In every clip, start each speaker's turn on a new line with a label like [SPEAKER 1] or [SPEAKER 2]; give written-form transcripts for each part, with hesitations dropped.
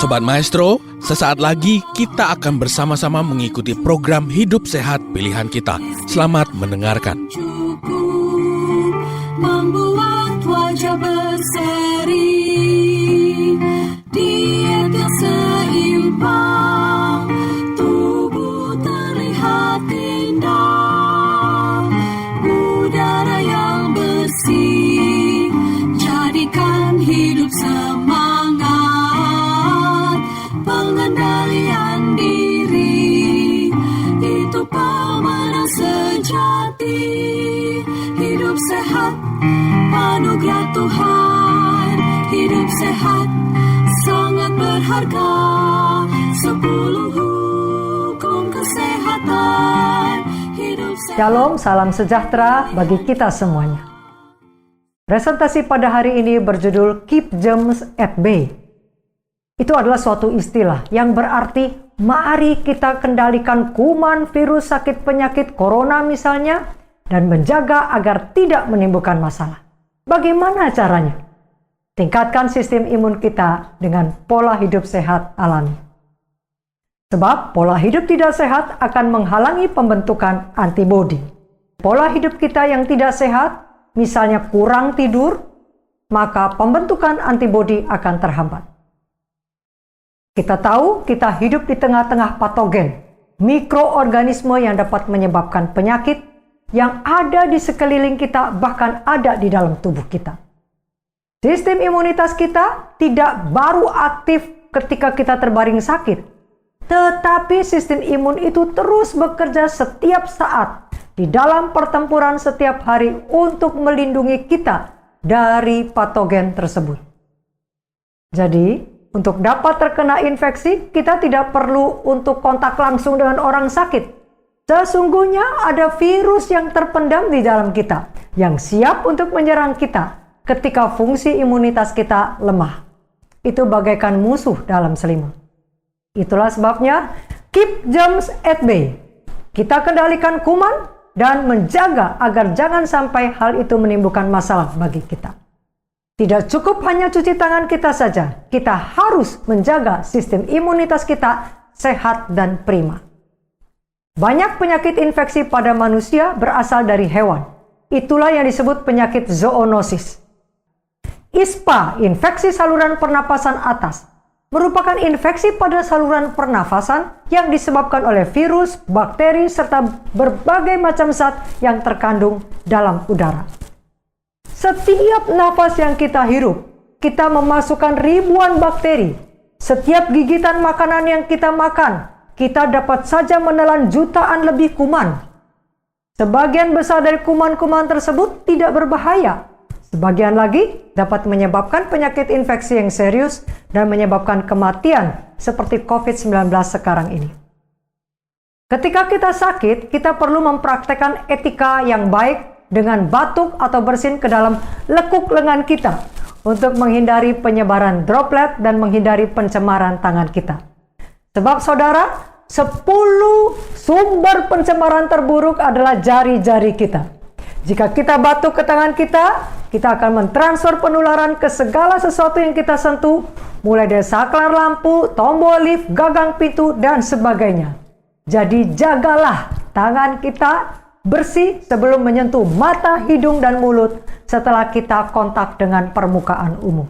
[SPEAKER 1] Sobat Maestro, sesaat lagi kita akan bersama-sama mengikuti program Hidup Sehat Pilihan Kita. Selamat mendengarkan.
[SPEAKER 2] Membuat wajah berseri, diet yang seimbang, tubuh terlihat indah, udara yang bersih, jadikan hidup semangat, pengendalian diri, itu pemenang sejati. Hidup sehat, anugerah Tuhan. Hidup sehat, sangat berharga. 10 hukum kesehatan. Hidup sehat.
[SPEAKER 3] Shalom, salam sejahtera bagi kita semuanya. Presentasi pada hari ini berjudul Keep Germs at Bay. Itu adalah suatu istilah yang berarti mari kita kendalikan kuman, virus, sakit penyakit corona misalnya, dan menjaga agar tidak menimbulkan masalah. Bagaimana caranya? Tingkatkan sistem imun kita dengan pola hidup sehat alami. Sebab pola hidup tidak sehat akan menghalangi pembentukan antibodi. Pola hidup kita yang tidak sehat, misalnya kurang tidur, maka pembentukan antibodi akan terhambat. Kita tahu kita hidup di tengah-tengah patogen, mikroorganisme yang dapat menyebabkan penyakit yang ada di sekeliling kita, bahkan ada di dalam tubuh kita. Sistem imunitas kita tidak baru aktif ketika kita terbaring sakit, tetapi sistem imun itu terus bekerja setiap saat di dalam pertempuran setiap hari untuk melindungi kita dari patogen tersebut. Jadi, untuk dapat terkena infeksi, kita tidak perlu untuk kontak langsung dengan orang sakit. Sesungguhnya ada virus yang terpendam di dalam kita, yang siap untuk menyerang kita ketika fungsi imunitas kita lemah. Itu bagaikan musuh dalam selimut. Itulah sebabnya, keep germs at bay. Kita kendalikan kuman dan menjaga agar jangan sampai hal itu menimbulkan masalah bagi kita. Tidak cukup hanya cuci tangan kita saja, kita harus menjaga sistem imunitas kita sehat dan prima. Banyak penyakit infeksi pada manusia berasal dari hewan. Itulah yang disebut penyakit zoonosis. ISPA, infeksi saluran pernapasan atas, merupakan infeksi pada saluran pernafasan yang disebabkan oleh virus, bakteri, serta berbagai macam zat yang terkandung dalam udara. Setiap nafas yang kita hirup, kita memasukkan ribuan bakteri. Setiap gigitan makanan yang kita makan, kita dapat saja menelan jutaan lebih kuman. Sebagian besar dari kuman-kuman tersebut tidak berbahaya. Sebagian lagi dapat menyebabkan penyakit infeksi yang serius dan menyebabkan kematian seperti COVID-19 sekarang ini. Ketika kita sakit, kita perlu mempraktekkan etika yang baik dengan batuk atau bersin ke dalam lekuk lengan kita untuk menghindari penyebaran droplet dan menghindari pencemaran tangan kita. Sebab saudara, 10 sumber pencemaran terburuk adalah jari-jari kita. Jika kita batuk ke tangan kita akan mentransfer penularan ke segala sesuatu yang kita sentuh, mulai dari saklar lampu, tombol lift, gagang pintu, dan sebagainya. Jadi jagalah tangan kita bersih sebelum menyentuh mata, hidung, dan mulut setelah kita kontak dengan permukaan umum.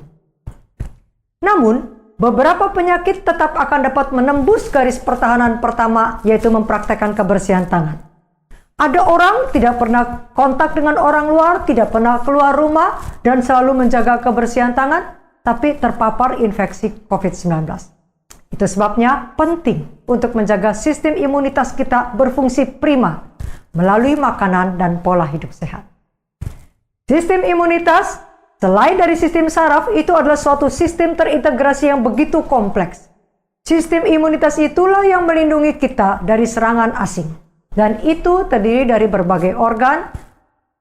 [SPEAKER 3] Namun, beberapa penyakit tetap akan dapat menembus garis pertahanan pertama, yaitu mempraktekkan kebersihan tangan. Ada orang tidak pernah kontak dengan orang luar, tidak pernah keluar rumah, dan selalu menjaga kebersihan tangan, tapi terpapar infeksi COVID-19. Itu sebabnya penting untuk menjaga sistem imunitas kita berfungsi prima melalui makanan dan pola hidup sehat. Sistem imunitas selain dari sistem saraf, itu adalah suatu sistem terintegrasi yang begitu kompleks. Sistem imunitas itulah yang melindungi kita dari serangan asing. Dan itu terdiri dari berbagai organ,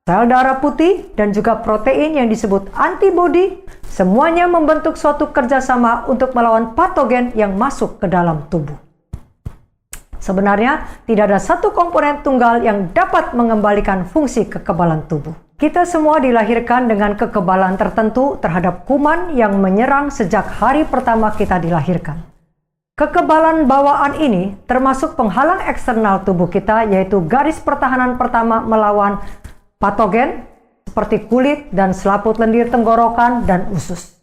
[SPEAKER 3] sel darah putih, dan juga protein yang disebut antibodi. Semuanya membentuk suatu kerjasama untuk melawan patogen yang masuk ke dalam tubuh. Sebenarnya, tidak ada satu komponen tunggal yang dapat mengembalikan fungsi kekebalan tubuh. Kita semua dilahirkan dengan kekebalan tertentu terhadap kuman yang menyerang sejak hari pertama kita dilahirkan. Kekebalan bawaan ini termasuk penghalang eksternal tubuh kita, yaitu garis pertahanan pertama melawan patogen seperti kulit dan selaput lendir tenggorokan dan usus.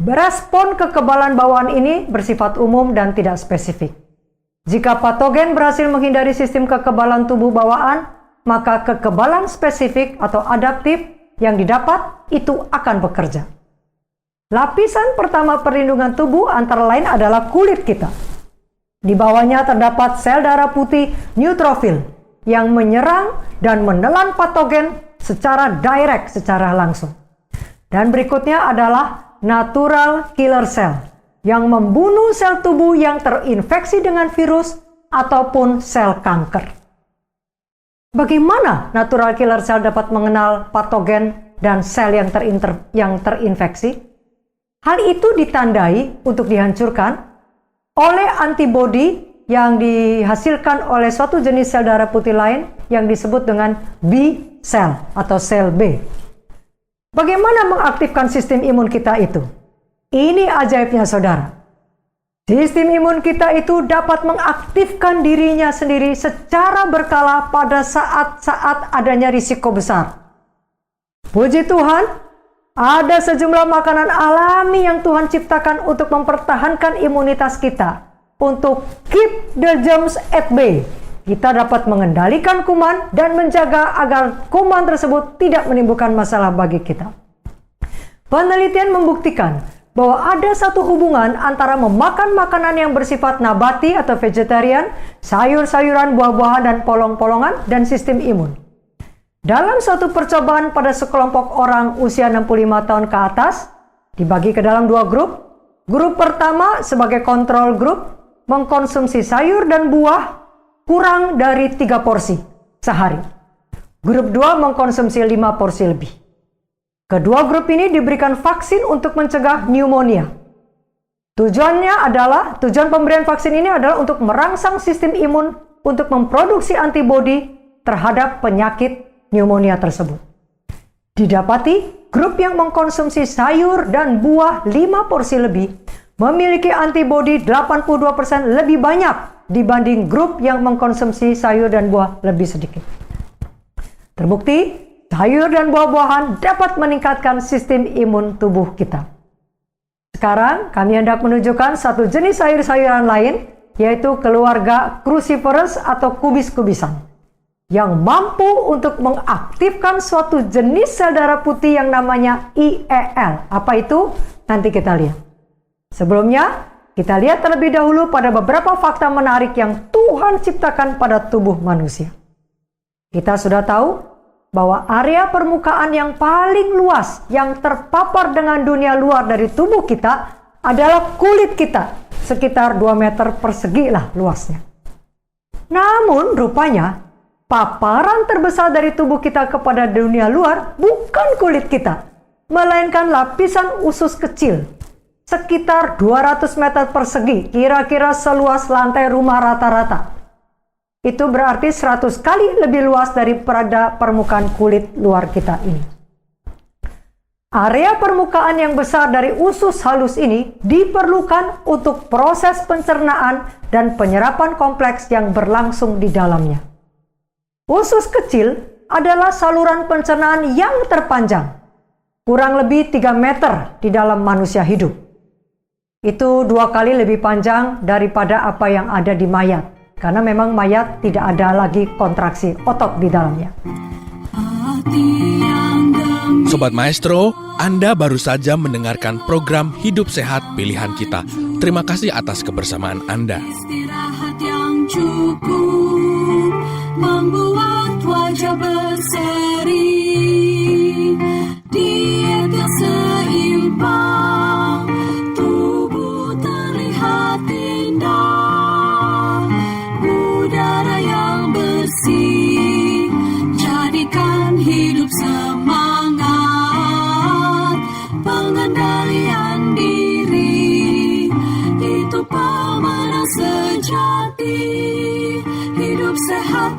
[SPEAKER 3] Respon kekebalan bawaan ini bersifat umum dan tidak spesifik. Jika patogen berhasil menghindari sistem kekebalan tubuh bawaan, maka kekebalan spesifik atau adaptif yang didapat itu akan bekerja. Lapisan pertama perlindungan tubuh antara lain adalah kulit kita. Di bawahnya terdapat sel darah putih neutrofil yang menyerang dan menelan patogen secara direct, secara langsung. Dan berikutnya adalah natural killer cell yang membunuh sel tubuh yang terinfeksi dengan virus ataupun sel kanker. Bagaimana natural killer cell dapat mengenal patogen dan sel yang terinfeksi? Hal itu ditandai untuk dihancurkan oleh antibodi yang dihasilkan oleh suatu jenis sel darah putih lain yang disebut dengan B cell atau sel B. Bagaimana mengaktifkan sistem imun kita itu? Ini ajaibnya saudara. Sistem imun kita itu dapat mengaktifkan dirinya sendiri secara berkala pada saat-saat adanya risiko besar. Puji Tuhan, ada sejumlah makanan alami yang Tuhan ciptakan untuk mempertahankan imunitas kita. Untuk keep the germs at bay, kita dapat mengendalikan kuman dan menjaga agar kuman tersebut tidak menimbulkan masalah bagi kita. Penelitian membuktikan bahwa ada satu hubungan antara memakan makanan yang bersifat nabati atau vegetarian, sayur-sayuran, buah-buahan, dan polong-polongan, dan sistem imun. Dalam suatu percobaan pada sekelompok orang usia 65 tahun ke atas, dibagi ke dalam dua grup. Grup pertama sebagai kontrol grup mengkonsumsi sayur dan buah kurang dari 3 porsi sehari. Grup 2 mengkonsumsi 5 porsi lebih. Kedua grup ini diberikan vaksin untuk mencegah pneumonia. Tujuan pemberian vaksin ini adalah untuk merangsang sistem imun untuk memproduksi antibodi terhadap penyakit pneumonia tersebut. Didapati, grup yang mengkonsumsi sayur dan buah 5 porsi lebih memiliki antibodi 82% lebih banyak dibanding grup yang mengkonsumsi sayur dan buah lebih sedikit. Terbukti, sayur dan buah-buahan dapat meningkatkan sistem imun tubuh kita. Sekarang kami hendak menunjukkan satu jenis sayur-sayuran lain, yaitu keluarga cruciferous atau kubis-kubisan, yang mampu untuk mengaktifkan suatu jenis sel darah putih yang namanya IEL. Apa itu? Nanti kita lihat. Sebelumnya, kita lihat terlebih dahulu pada beberapa fakta menarik yang Tuhan ciptakan pada tubuh manusia. Kita sudah tahu bahwa area permukaan yang paling luas yang terpapar dengan dunia luar dari tubuh kita adalah kulit kita, sekitar 2 meter persegi lah luasnya. Namun rupanya paparan terbesar dari tubuh kita kepada dunia luar bukan kulit kita, melainkan lapisan usus kecil, sekitar 200 meter persegi, kira-kira seluas lantai rumah rata-rata. Itu berarti 100 kali lebih luas daripada permukaan kulit luar kita ini. Area permukaan yang besar dari usus halus ini diperlukan untuk proses pencernaan dan penyerapan kompleks yang berlangsung di dalamnya. Usus kecil adalah saluran pencernaan yang terpanjang, kurang lebih 3 meter di dalam manusia hidup. Itu 2 kali lebih panjang daripada apa yang ada di mayat. Karena memang mayat tidak ada lagi kontraksi otot di dalamnya.
[SPEAKER 1] Sobat Maestro, Anda baru saja mendengarkan program Hidup Sehat Pilihan Kita. Terima kasih atas kebersamaan Anda.
[SPEAKER 2] Istirahat yang cukup membuat wajah berseri. Diet yang seimbang, tubuh terlihat indah. Udara yang bersih, jadikan hidup semangat. Pengendalian diri, itu pemenang sejati. Hidup sehat,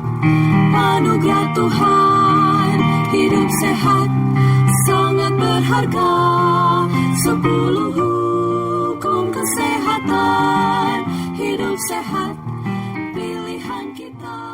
[SPEAKER 2] anugerah Tuhan. Hidup sehat sangat berharga. 10 hukum kesehatan, hidup sehat, pilihan kita.